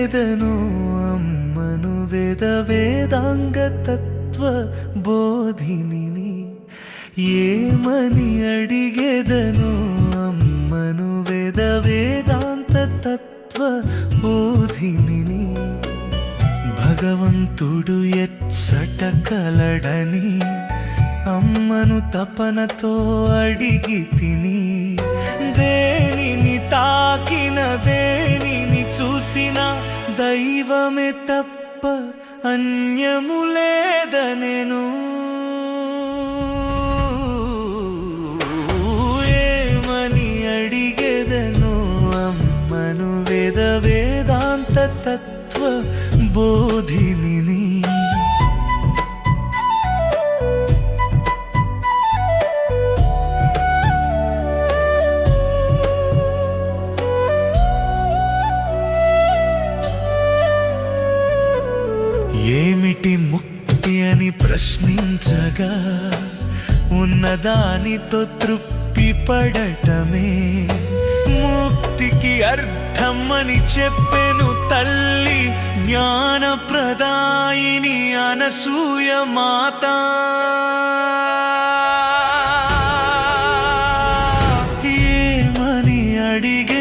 అడిగెదను అమ్మను వేదాంగ తత్వ బోధిని. ఏమని అడిగెదను అమ్మను వేదాంత తత్వ బోధిని. భగవంతుడు ఎచ్చట కలడని అమ్మను తపనతో అడిగి తిని. దేనిని తాకిన దేనిని చూసిన దైవమే తప్ప అన్యము లేదనెను. ఏమని అడిగెదను అమ్మను వేదాంత తత్వ బోధిని. ఏమిటి ముక్తి అని ప్రశ్నించగా ఉన్నదానితో తృప్తి పడటమే ముక్తికి అర్థం అని చెప్పెను తల్లి జ్ఞానప్రదాయిని అనసూయ మాత. ఏమని అడిగే